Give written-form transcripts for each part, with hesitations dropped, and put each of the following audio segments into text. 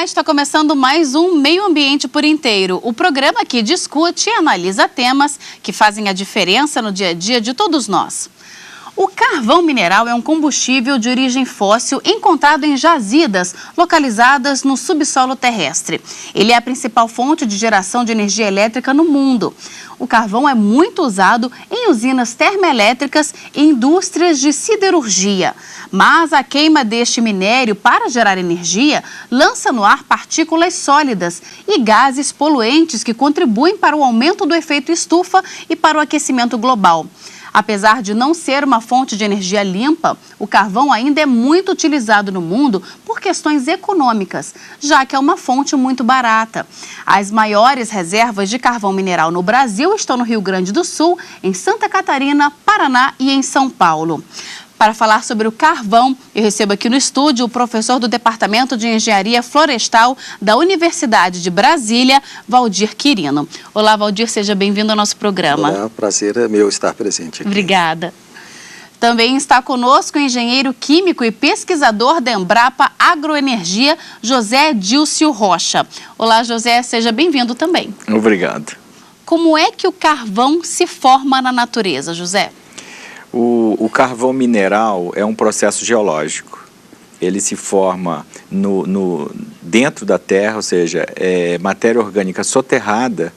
Olá, está começando mais um Meio Ambiente por Inteiro, o programa que discute e analisa temas que fazem a diferença no dia a dia de todos nós. O carvão mineral é um combustível de origem fóssil encontrado em jazidas localizadas no subsolo terrestre. Ele é a principal fonte de geração de energia elétrica no mundo. O carvão é muito usado em usinas termoelétricas e indústrias de siderurgia. Mas a queima deste minério para gerar energia lança no ar partículas sólidas e gases poluentes que contribuem para o aumento do efeito estufa e para o aquecimento global. Apesar de não ser uma fonte de energia limpa, o carvão ainda é muito utilizado no mundo por questões econômicas, já que é uma fonte muito barata. As maiores reservas de carvão mineral no Brasil estão no Rio Grande do Sul, em Santa Catarina, Paraná e em São Paulo. Para falar sobre o carvão, eu recebo aqui no estúdio o professor do Departamento de Engenharia Florestal da Universidade de Brasília, Valdir Quirino. Olá, Valdir, seja bem-vindo ao nosso programa. Olá, prazer é meu estar presente aqui. Obrigada. Também está conosco o engenheiro químico e pesquisador da Embrapa Agroenergia, José Dilcio Rocha. Olá, José, seja bem-vindo também. Obrigado. Como é que o carvão se forma na natureza, José? O carvão mineral é um processo geológico. Ele se forma dentro da terra, ou seja, é matéria orgânica soterrada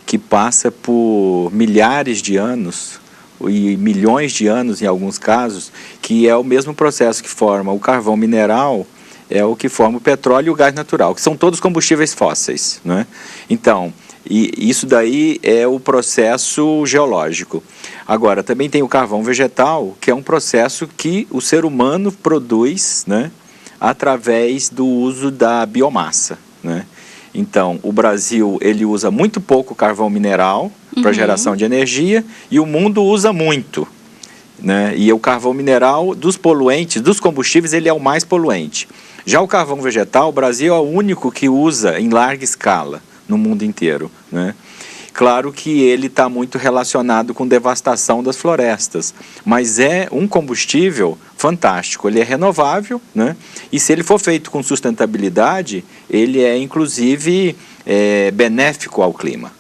que passa por milhares de anos e milhões de anos em alguns casos, que é o mesmo processo que forma o carvão mineral, é o que forma o petróleo e o gás natural, que são todos combustíveis fósseis, né? Então, isso daí é o processo geológico. Agora, também tem o carvão vegetal, que é um processo que o ser humano produz, né, através do uso da biomassa, né? Então, o Brasil, ele usa muito pouco carvão mineral para geração de energia e o mundo usa muito, né? E o carvão mineral, dos poluentes, dos combustíveis, ele é o mais poluente. Já o carvão vegetal, o Brasil é o único que usa em larga escala no mundo inteiro, né? Claro que ele está muito relacionado com devastação das florestas, mas é um combustível fantástico, ele é renovável, né? E se ele for feito com sustentabilidade, ele é inclusive benéfico ao clima.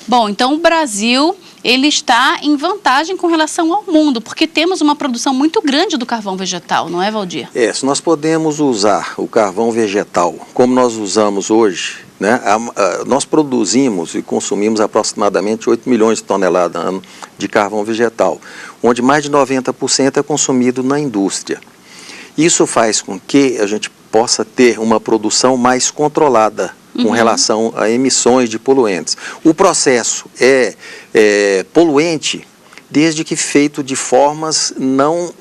Bom, então o Brasil, ele está em vantagem com relação ao mundo, porque temos uma produção muito grande do carvão vegetal, não é, Valdir? Se nós podemos usar o carvão vegetal como nós usamos hoje, né? Nós produzimos e consumimos aproximadamente 8 milhões de toneladas ano de carvão vegetal, onde mais de 90% é consumido na indústria. Isso faz com que a gente possa ter uma produção mais controlada com relação a emissões de poluentes. O processo é poluente desde que feito de formas não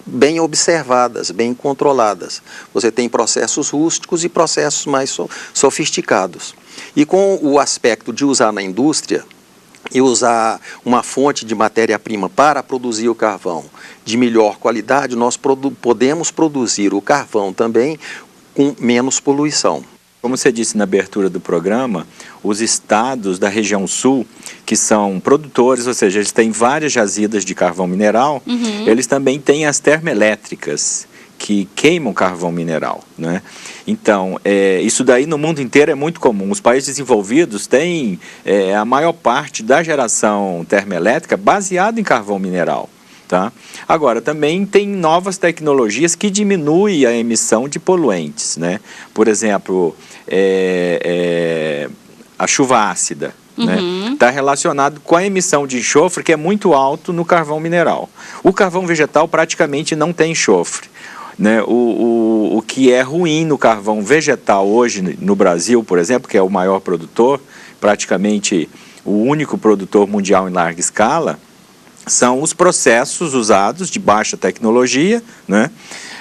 bem observadas, bem controladas. Você tem processos rústicos e processos mais sofisticados. E com o aspecto de usar na indústria e usar uma fonte de matéria-prima para produzir o carvão de melhor qualidade, nós podemos produzir o carvão também com menos poluição. Como você disse na abertura do programa, os estados da região sul, que são produtores, ou seja, eles têm várias jazidas de carvão mineral, eles também têm as termoelétricas, que queimam carvão mineral, né? Então, isso daí no mundo inteiro é muito comum. Os países desenvolvidos têm a maior parte da geração termoelétrica baseada em carvão mineral. Tá? Agora, também tem novas tecnologias que diminuem a emissão de poluentes, né? Por exemplo, a chuva ácida, né? Está relacionado com a emissão de enxofre, que é muito alto no carvão mineral. O carvão vegetal praticamente não tem enxofre, né? O que é ruim no carvão vegetal hoje no Brasil, por exemplo, que é o maior produtor, praticamente o único produtor mundial em larga escala, são os processos usados de baixa tecnologia, né?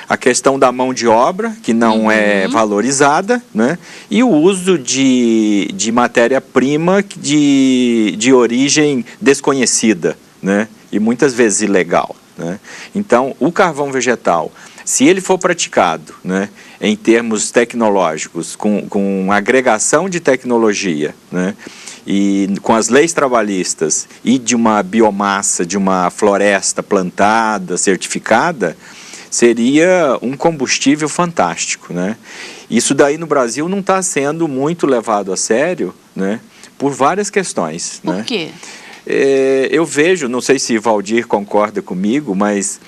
A questão da mão de obra, que não é valorizada, né? E o uso de matéria-prima de origem desconhecida, né? E muitas vezes ilegal, né? Então, o carvão vegetal, se ele for praticado, né, em termos tecnológicos, com agregação de tecnologia, né, e com as leis trabalhistas e de uma biomassa, de uma floresta plantada, certificada, seria um combustível fantástico, né? Isso daí no Brasil não está sendo muito levado a sério, né? Por várias questões. Por quê? Eu vejo, não sei se Valdir concorda comigo, mas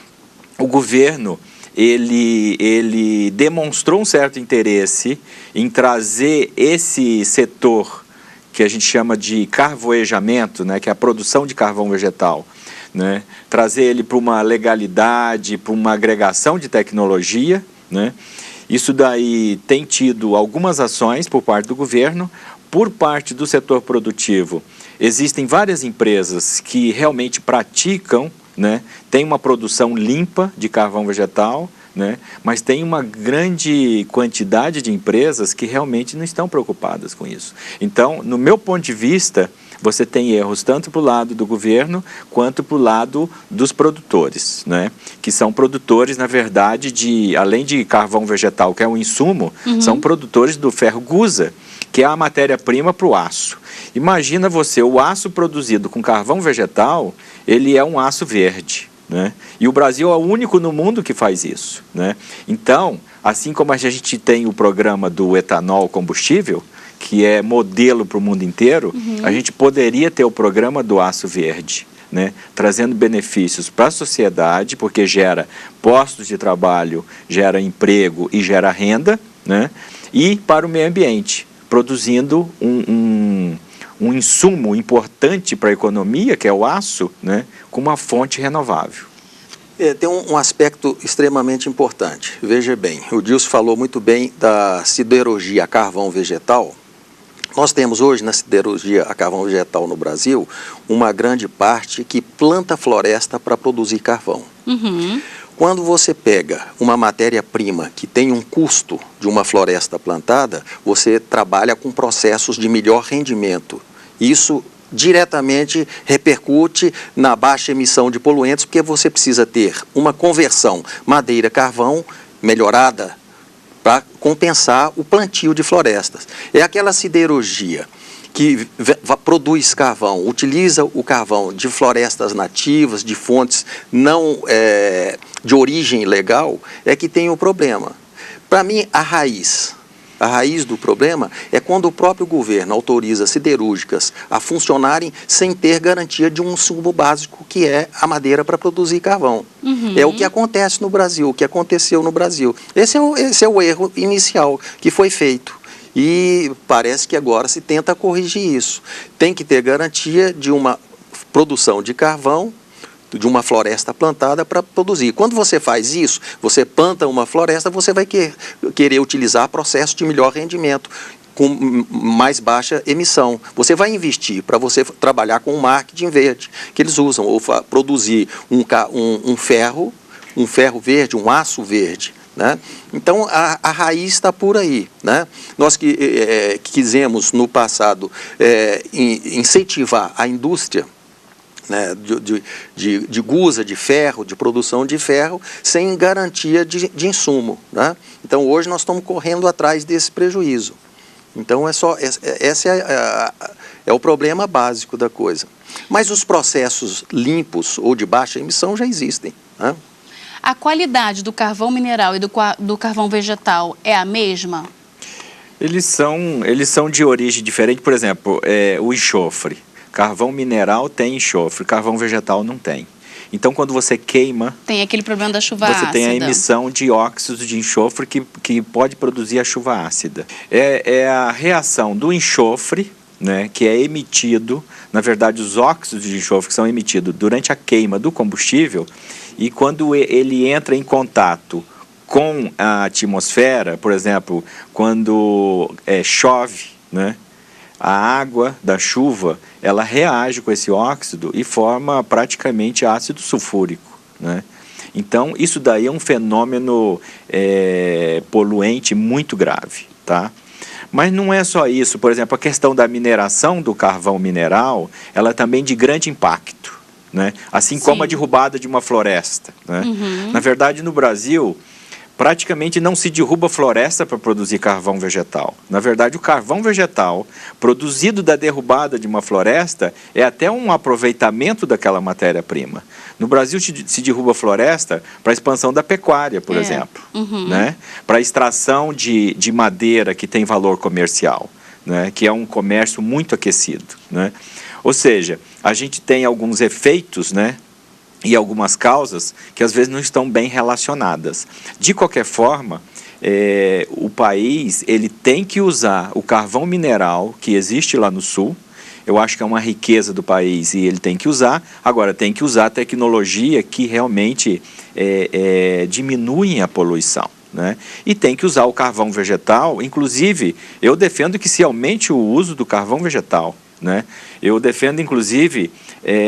o governo, ele demonstrou um certo interesse em trazer esse setor que a gente chama de carvoejamento, né, que é a produção de carvão vegetal, né, trazer ele para uma legalidade, para uma agregação de tecnologia, né. Isso daí tem tido algumas ações por parte do governo. Por parte do setor produtivo, existem várias empresas que realmente praticam, né, tem uma produção limpa de carvão vegetal, né, mas tem uma grande quantidade de empresas que realmente não estão preocupadas com isso. Então, no meu ponto de vista, você tem erros tanto para o lado do governo quanto para o lado dos produtores, né, que são produtores, na verdade, além de carvão vegetal, que é um insumo, são produtores do ferro gusa, que é a matéria-prima para o aço. Imagina você, o aço produzido com carvão vegetal, ele é um aço verde, né? E o Brasil é o único no mundo que faz isso, né? Então, assim como a gente tem o programa do etanol combustível, que é modelo para o mundo inteiro, a gente poderia ter o programa do aço verde, né? Trazendo benefícios para a sociedade, porque gera postos de trabalho, gera emprego e gera renda, né? E para o meio ambiente, produzindo um insumo importante para a economia, que é o aço, né, com uma fonte renovável. Tem um aspecto extremamente importante. Veja bem, o Dilson falou muito bem da siderurgia a carvão vegetal. Nós temos hoje na siderurgia a carvão vegetal no Brasil uma grande parte que planta floresta para produzir carvão. Quando você pega uma matéria-prima que tem um custo de uma floresta plantada, você trabalha com processos de melhor rendimento. Isso diretamente repercute na baixa emissão de poluentes, porque você precisa ter uma conversão madeira-carvão melhorada para compensar o plantio de florestas. É aquela siderurgia que produz carvão, utiliza o carvão de florestas nativas, de fontes não de origem legal, é que tem o problema. Para mim, a raiz do problema é quando o próprio governo autoriza siderúrgicas a funcionarem sem ter garantia de um insumo básico, que é a madeira para produzir carvão. É o que acontece no Brasil, o que aconteceu no Brasil. Esse é o erro inicial que foi feito. E parece que agora se tenta corrigir isso. Tem que ter garantia de uma produção de carvão, de uma floresta plantada para produzir. Quando você faz isso, você planta uma floresta, você vai querer utilizar processo de melhor rendimento, com mais baixa emissão. Você vai investir para você trabalhar com o marketing verde, que eles usam, ou produzir um ferro verde, um aço verde. Né? Então, a raiz está por aí. Né? Nós quisemos, no passado, incentivar a indústria, né, de gusa, de ferro, de produção de ferro, sem garantia de insumo. Né? Então, hoje nós estamos correndo atrás desse prejuízo. Então, esse é o problema básico da coisa. Mas os processos limpos ou de baixa emissão já existem. Né? A qualidade do carvão mineral e do carvão vegetal é a mesma? Eles são de origem diferente. Por exemplo, o enxofre. Carvão mineral tem enxofre, carvão vegetal não tem. Então, quando você queima... Tem aquele problema da chuva ácida. Você tem a emissão de óxidos de enxofre que pode produzir a chuva ácida. É a reação do enxofre, né, que é emitido, na verdade, os óxidos de enxofre que são emitidos durante a queima do combustível, e quando ele entra em contato com a atmosfera, por exemplo, quando chove, né, a água da chuva, ela reage com esse óxido e forma praticamente ácido sulfúrico, né? Então, isso daí é um fenômeno poluente muito grave, tá? Mas não é só isso. Por exemplo, a questão da mineração do carvão mineral, ela é também de grande impacto, né? Assim como a derrubada de uma floresta, né? Na verdade, no Brasil, praticamente não se derruba floresta para produzir carvão vegetal. Na verdade, o carvão vegetal produzido da derrubada de uma floresta é até um aproveitamento daquela matéria-prima. No Brasil se derruba floresta para a expansão da pecuária, por exemplo, né? Para a extração de madeira que tem valor comercial, né? Que é um comércio muito aquecido, né? Ou seja, a gente tem alguns efeitos, né? E algumas causas que às vezes não estão bem relacionadas. De qualquer forma, o país ele tem que usar o carvão mineral que existe lá no sul. Eu acho que é uma riqueza do país e ele tem que usar. Agora, tem que usar a tecnologia que realmente diminuem a poluição, né? E tem que usar o carvão vegetal. Inclusive, eu defendo que se aumente o uso do carvão vegetal, né? Eu defendo, inclusive,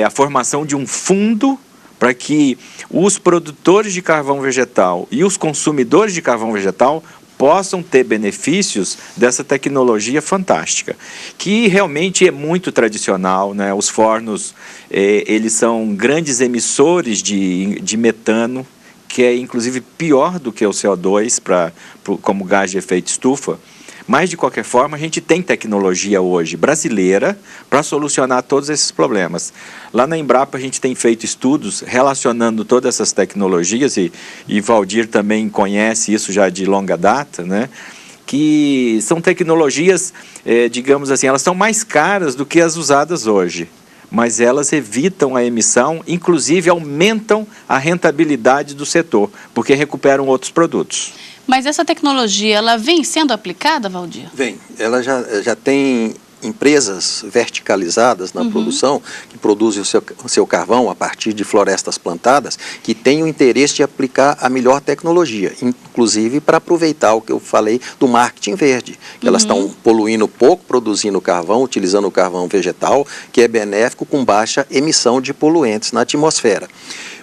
a formação de um fundo para que os produtores de carvão vegetal e os consumidores de carvão vegetal possam ter benefícios dessa tecnologia fantástica, que realmente é muito tradicional, né? Os fornos, eles são grandes emissores de metano, que é inclusive pior do que o CO2 como gás de efeito estufa. Mas, de qualquer forma, a gente tem tecnologia hoje brasileira para solucionar todos esses problemas. Lá na Embrapa, a gente tem feito estudos relacionando todas essas tecnologias, e Valdir também conhece isso já de longa data, né? Que são tecnologias, digamos assim, elas são mais caras do que as usadas hoje, mas elas evitam a emissão, inclusive aumentam a rentabilidade do setor, porque recuperam outros produtos. Mas essa tecnologia, ela vem sendo aplicada, Valdir? Vem. Ela já tem empresas verticalizadas na produção, que produzem o seu carvão a partir de florestas plantadas, que têm o interesse de aplicar a melhor tecnologia, inclusive para aproveitar o que eu falei do marketing verde, que elas estão poluindo pouco, produzindo carvão, utilizando o carvão vegetal, que é benéfico com baixa emissão de poluentes na atmosfera.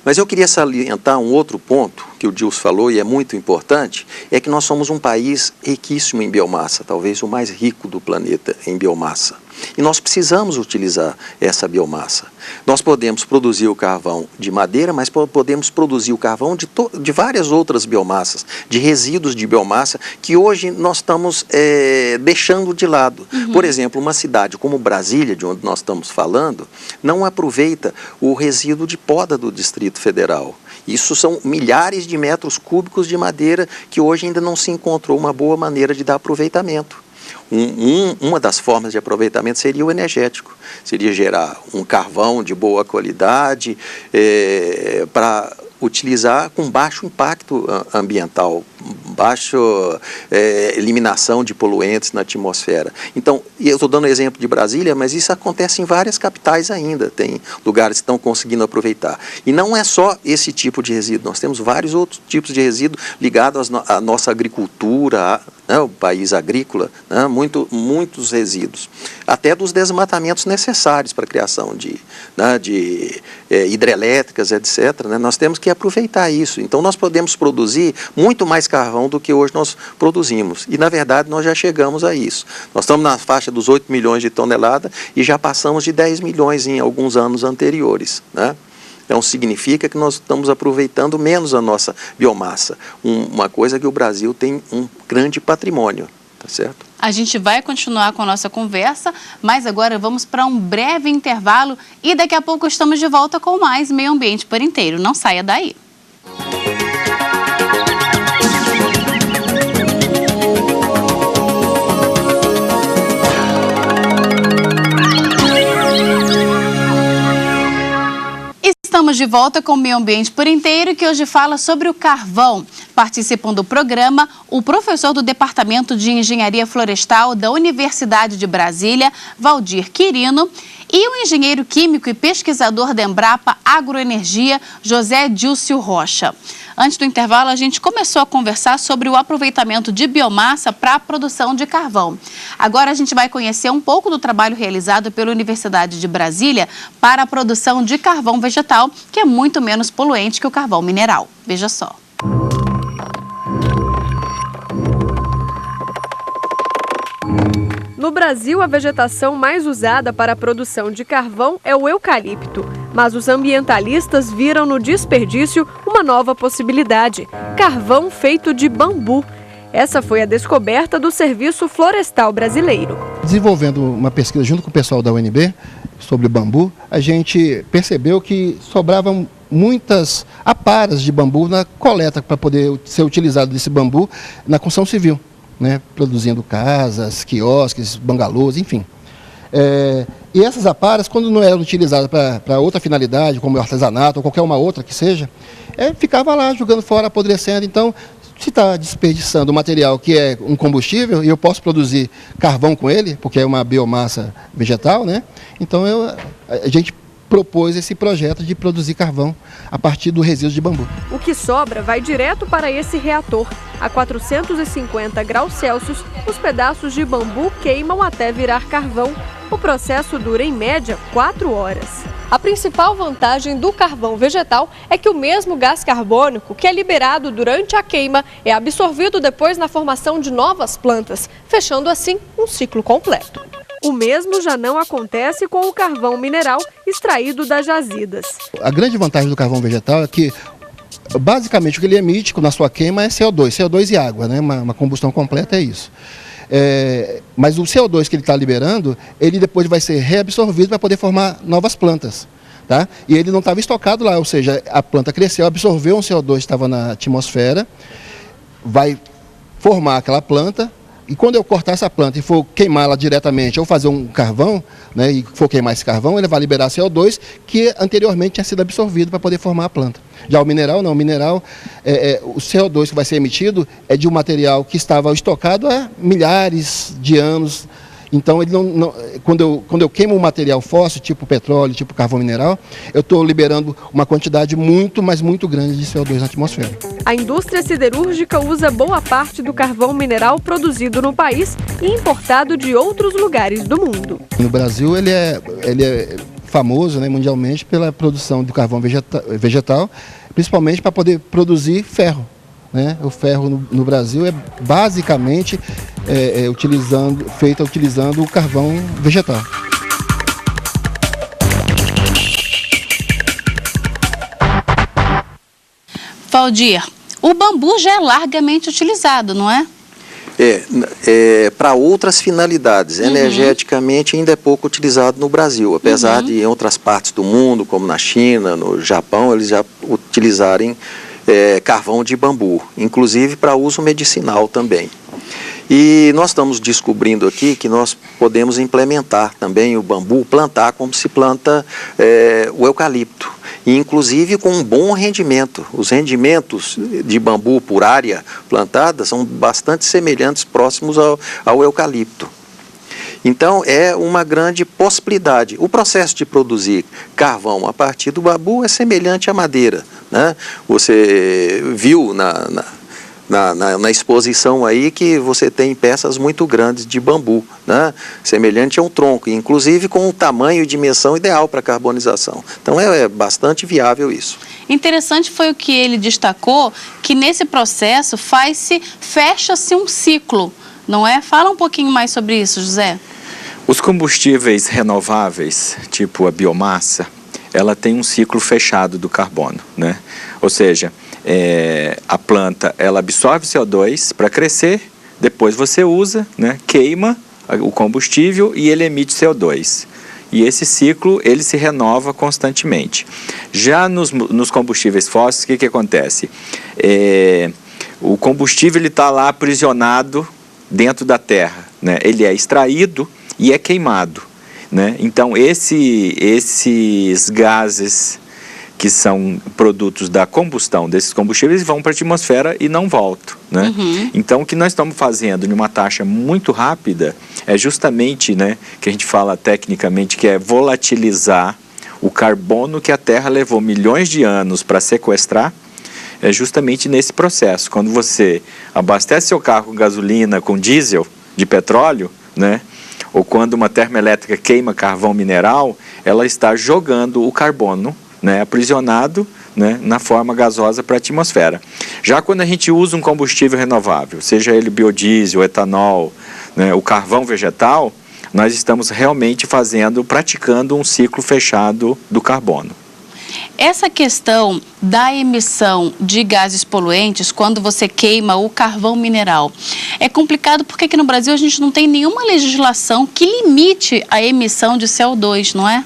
Mas eu queria salientar um outro ponto que o Gilson falou e é muito importante, é que nós somos um país riquíssimo em biomassa, talvez o mais rico do planeta em biomassa. E nós precisamos utilizar essa biomassa. Nós podemos produzir o carvão de madeira, mas podemos produzir o carvão de várias outras biomassas, de resíduos de biomassa, que hoje nós estamos deixando de lado. Por exemplo, uma cidade como Brasília, de onde nós estamos falando, não aproveita o resíduo de poda do Distrito Federal. Isso são milhares de metros cúbicos de madeira que hoje ainda não se encontrou uma boa maneira de dar aproveitamento. Uma das formas de aproveitamento seria o energético, seria gerar um carvão de boa qualidade para utilizar com baixo impacto ambiental, baixa eliminação de poluentes na atmosfera. Então, eu estou dando exemplo de Brasília, mas isso acontece em várias capitais ainda, tem lugares que estão conseguindo aproveitar. E não é só esse tipo de resíduo, nós temos vários outros tipos de resíduo ligados à nossa agricultura, o país agrícola, muitos resíduos, até dos desmatamentos necessários para a criação de hidrelétricas, etc. Nós temos que aproveitar isso. Então, nós podemos produzir muito mais carvão do que hoje nós produzimos. E, na verdade, nós já chegamos a isso. Nós estamos na faixa dos 8 milhões de toneladas e já passamos de 10 milhões em alguns anos anteriores, né? Então, significa que nós estamos aproveitando menos a nossa biomassa. Uma coisa que o Brasil tem um grande patrimônio, tá certo? A gente vai continuar com a nossa conversa, mas agora vamos para um breve intervalo e daqui a pouco estamos de volta com mais Meio Ambiente por Inteiro. Não saia daí. Estamos de volta com o Meio Ambiente por Inteiro, que hoje fala sobre o carvão. Participam do programa o professor do Departamento de Engenharia Florestal da Universidade de Brasília, Valdir Quirino, e o engenheiro químico e pesquisador da Embrapa Agroenergia, José Dilcio Rocha. Antes do intervalo, a gente começou a conversar sobre o aproveitamento de biomassa para a produção de carvão. Agora a gente vai conhecer um pouco do trabalho realizado pela Universidade de Brasília para a produção de carvão vegetal, que é muito menos poluente que o carvão mineral. Veja só. No Brasil, a vegetação mais usada para a produção de carvão é o eucalipto, mas os ambientalistas viram no desperdício uma uma nova possibilidade: carvão feito de bambu. Essa foi a descoberta do Serviço Florestal Brasileiro. Desenvolvendo uma pesquisa junto com o pessoal da UNB sobre o bambu, a gente percebeu que sobravam muitas aparas de bambu na coleta para poder ser utilizado desse bambu na construção civil, né? Produzindo casas, quiosques, bangalôs, enfim. E essas aparas, quando não eram utilizadas para outra finalidade, como artesanato ou qualquer uma outra que seja, ficava lá jogando fora, apodrecendo. Então, se está desperdiçando material que é um combustível e eu posso produzir carvão com ele, porque é uma biomassa vegetal, né? Então a gente propôs esse projeto de produzir carvão a partir do resíduo de bambu. O que sobra vai direto para esse reator. A 450 graus Celsius, os pedaços de bambu queimam até virar carvão. O processo dura, em média, 4 horas. A principal vantagem do carvão vegetal é que o mesmo gás carbônico que é liberado durante a queima é absorvido depois na formação de novas plantas, fechando assim um ciclo completo. O mesmo já não acontece com o carvão mineral extraído das jazidas. A grande vantagem do carvão vegetal é que, basicamente, o que ele emite na sua queima é CO2 e água, né? Uma combustão completa é isso. Mas o CO2 que ele está liberando, ele depois vai ser reabsorvido para poder formar novas plantas. Tá? E ele não estava estocado lá, ou seja, a planta cresceu, absorveu um CO2 que estava na atmosfera, vai formar aquela planta, e quando eu cortar essa planta e for queimá-la diretamente ou fazer um carvão, né, e for queimar esse carvão, ele vai liberar CO2 que anteriormente tinha sido absorvido para poder formar a planta. Já o mineral não, o mineral, o CO2 que vai ser emitido é de um material que estava estocado há milhares de anos. Então, ele quando eu queimo um material fóssil, tipo petróleo, tipo carvão mineral, eu estou liberando uma quantidade muito, mas muito grande de CO2 na atmosfera. A indústria siderúrgica usa boa parte do carvão mineral produzido no país e importado de outros lugares do mundo. No Brasil, ele é famoso, né, mundialmente pela produção do carvão vegetal, principalmente para poder produzir ferro. Né? O ferro no Brasil é basicamente feito utilizando o carvão vegetal. Valdir, o bambu já é largamente utilizado, não é? Para outras finalidades. Energeticamente ainda é pouco utilizado no Brasil, apesar de em outras partes do mundo, como na China, no Japão, eles já utilizarem carvão de bambu, inclusive para uso medicinal também. E nós estamos descobrindo aqui que nós podemos implementar também o bambu, plantar como se planta o eucalipto, e inclusive com um bom rendimento. Os rendimentos de bambu por área plantada são bastante semelhantes, próximos ao eucalipto. Então, é uma grande possibilidade. O processo de produzir carvão a partir do bambu é semelhante à madeira, né? Você viu na exposição aí que você tem peças muito grandes de bambu, né? Semelhante a um tronco, inclusive com o tamanho e dimensão ideal para carbonização. Então, é bastante viável isso. Interessante foi o que ele destacou, que nesse processo fecha-se um ciclo, não é? Fala um pouquinho mais sobre isso, José. Os combustíveis renováveis, tipo a biomassa, ela tem um ciclo fechado do carbono, né? Ou seja, a planta ela absorve CO2 para crescer, depois você usa, né, queima o combustível e ele emite CO2. E esse ciclo ele se renova constantemente. Já nos combustíveis fósseis, o que acontece? O combustível está lá aprisionado dentro da terra, né? Ele é extraído e é queimado, né? Então esses gases que são produtos da combustão desses combustíveis vão para a atmosfera e não voltam, né? Então o que nós estamos fazendo em uma taxa muito rápida é justamente, né, que a gente fala tecnicamente que é volatilizar o carbono que a Terra levou milhões de anos para sequestrar. É justamente nesse processo. Quando você abastece seu carro com gasolina, com diesel de petróleo, né, ou quando uma termoelétrica queima carvão mineral, ela está jogando o carbono, né, aprisionado, né, na forma gasosa para a atmosfera. Já quando a gente usa um combustível renovável, seja ele biodiesel, etanol, né, o carvão vegetal, nós estamos realmente praticando um ciclo fechado do carbono. essa questão da emissão de gases poluentes quando você queima o carvão mineral é complicado porque aqui no Brasil a gente não tem nenhuma legislação que limite a emissão de CO2, não é?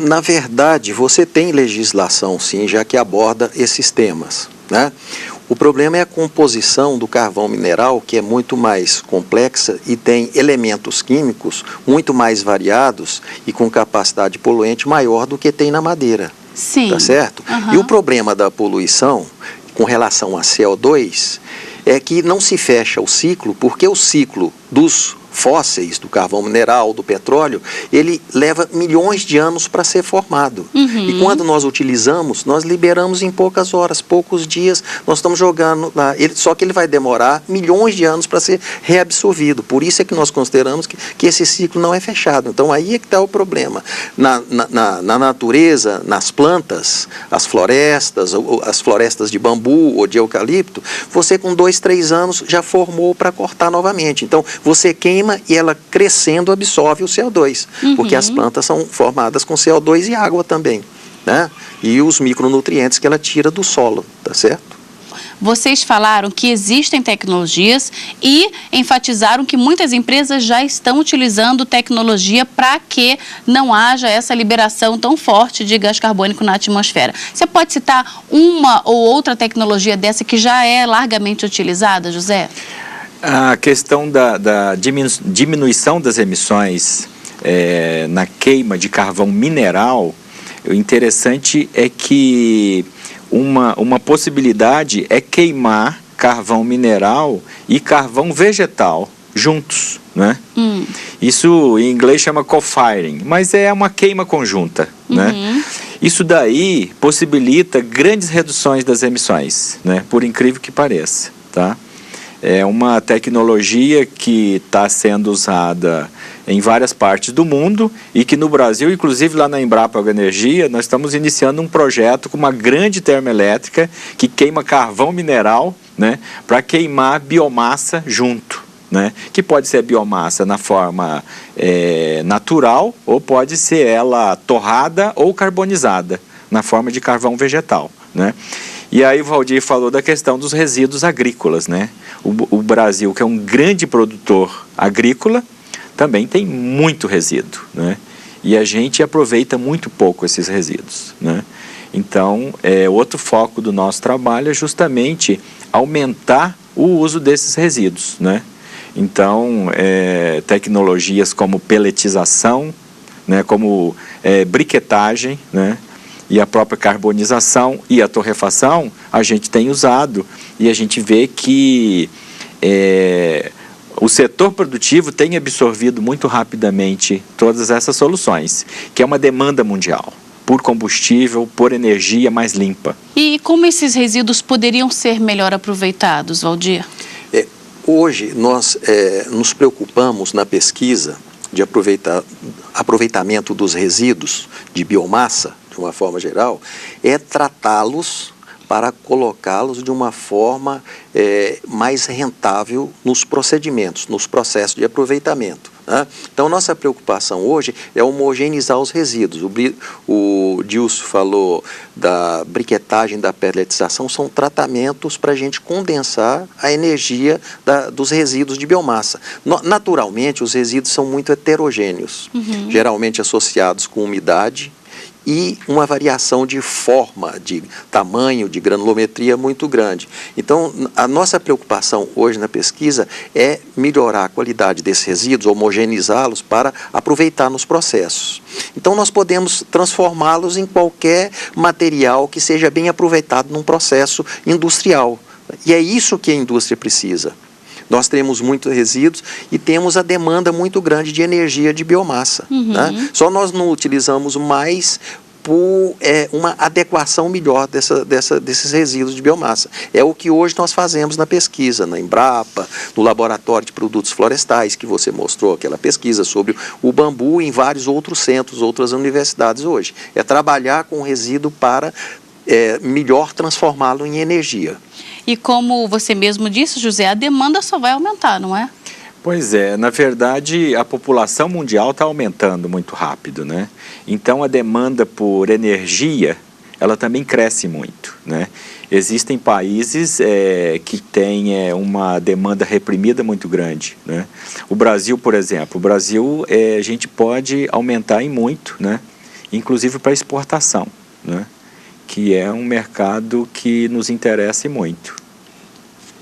Na verdade, você tem legislação, sim, já que aborda esses temas, né? O problema é a composição do carvão mineral, que é muito mais complexa e tem elementos químicos muito mais variados e com capacidade poluente maior do que tem na madeira. Sim. Tá certo? Uhum. E o problema da poluição com relação a CO2 é que não se fecha o ciclo, porque o ciclo dos fósseis, do carvão mineral, do petróleo, ele leva milhões de anos para ser formado. Uhum. E quando nós utilizamos, nós liberamos em poucas horas, poucos dias, nós estamos jogando lá. Só que ele vai demorar milhões de anos para ser reabsorvido. Por isso é que nós consideramos que esse ciclo não é fechado. Então aí é que está o problema. Na natureza, nas plantas, as florestas de bambu ou de eucalipto, você com 2, 3 anos já formou para cortar novamente. Então você queima e ela crescendo absorve o CO2, porque as plantas são formadas com CO2 e água também, né? E os micronutrientes que ela tira do solo, tá certo? Vocês falaram que existem tecnologias e enfatizaram que muitas empresas já estão utilizando tecnologia para que não haja essa liberação tão forte de gás carbônico na atmosfera. Você pode citar uma ou outra tecnologia dessa que já é largamente utilizada, José? A questão da diminuição das emissões na queima de carvão mineral, o interessante é que uma possibilidade é queimar carvão mineral e carvão vegetal juntos, né? Isso em inglês chama co-firing, mas é uma queima conjunta, né? Isso daí possibilita grandes reduções das emissões, né? Por incrível que pareça, tá? É uma tecnologia que está sendo usada em várias partes do mundo e que no Brasil, inclusive lá na Embrapa Energia, nós estamos iniciando um projeto com uma grande termoelétrica que queima carvão mineral, né, para queimar biomassa junto, né, que pode ser biomassa na forma natural ou pode ser ela torrada ou carbonizada na forma de carvão vegetal, né. E aí o Valdir falou da questão dos resíduos agrícolas, né? O Brasil, que é um grande produtor agrícola, também tem muito resíduo, né? E a gente aproveita muito pouco esses resíduos, né? Então, outro foco do nosso trabalho é justamente aumentar o uso desses resíduos, né? Então, tecnologias como pelletização, né? Como briquetagem, né? E a própria carbonização e a torrefação a gente tem usado e a gente vê que o setor produtivo tem absorvido muito rapidamente todas essas soluções, que é uma demanda mundial por combustível, por energia mais limpa. E como esses resíduos poderiam ser melhor aproveitados, Valdir? Hoje nós nos preocupamos na pesquisa de aproveitamento dos resíduos de biomassa, de uma forma geral, é tratá-los para colocá-los de uma forma mais rentável nos procedimentos, nos processos de aproveitamento, né? Então, nossa preocupação hoje é homogeneizar os resíduos. O Dilson falou da briquetagem, da pelletização, são tratamentos para a gente condensar a energia dos resíduos de biomassa. Naturalmente, os resíduos são muito heterogêneos, geralmente associados com umidade, e uma variação de forma, de tamanho, de granulometria muito grande. Então, a nossa preocupação hoje na pesquisa é melhorar a qualidade desses resíduos, homogeneizá-los para aproveitar nos processos. Então, nós podemos transformá-los em qualquer material que seja bem aproveitado num processo industrial. E é isso que a indústria precisa. Nós temos muitos resíduos e temos a demanda muito grande de energia de biomassa, né? Só nós não utilizamos mais por uma adequação melhor desses resíduos de biomassa. É o que hoje nós fazemos na pesquisa, na Embrapa, no Laboratório de Produtos Florestais, que você mostrou aquela pesquisa sobre o bambu em vários outros centros, outras universidades hoje. É trabalhar com o resíduo para melhor transformá-lo em energia. E como você mesmo disse, José, a demanda só vai aumentar, não é? Pois é, na verdade a população mundial está aumentando muito rápido, né? Então a demanda por energia ela também cresce muito, né? Existem países que têm uma demanda reprimida muito grande, né? O Brasil, por exemplo, a gente pode aumentar em muito, né? Inclusive para exportação, né? Que é um mercado que nos interessa muito.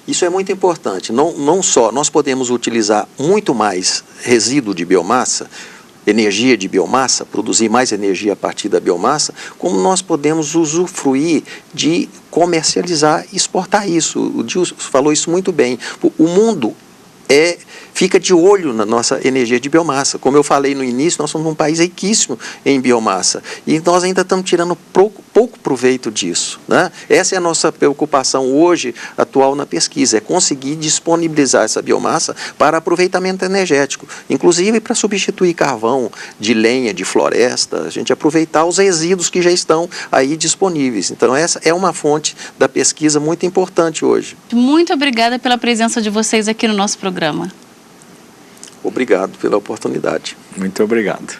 Isso é muito importante. Não só nós podemos utilizar muito mais resíduo de biomassa, energia de biomassa, produzir mais energia a partir da biomassa, como nós podemos usufruir de comercializar e exportar isso. O Gil falou isso muito bem. O mundo fica de olho na nossa energia de biomassa. Como eu falei no início, nós somos um país riquíssimo em biomassa e nós ainda estamos tirando pouco proveito disso, né? Essa é a nossa preocupação hoje, atual na pesquisa, é conseguir disponibilizar essa biomassa para aproveitamento energético, inclusive para substituir carvão de lenha, de floresta, a gente aproveitar os resíduos que já estão aí disponíveis. Então essa é uma fonte da pesquisa muito importante hoje. Muito obrigada pela presença de vocês aqui no nosso programa. Obrigado pela oportunidade. Muito obrigado.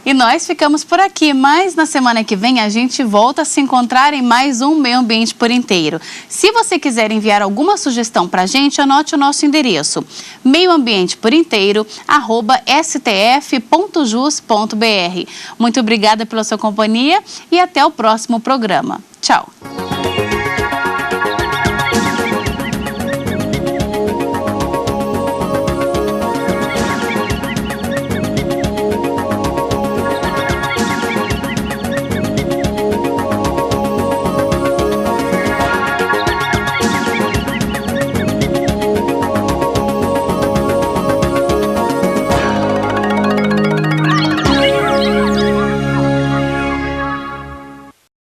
E nós ficamos por aqui, mas na semana que vem a gente volta a se encontrar em mais um Meio Ambiente por Inteiro. Se você quiser enviar alguma sugestão para a gente, anote o nosso endereço, meioambienteporinteiro@stf.jus.br. Muito obrigada pela sua companhia e até o próximo programa. Tchau!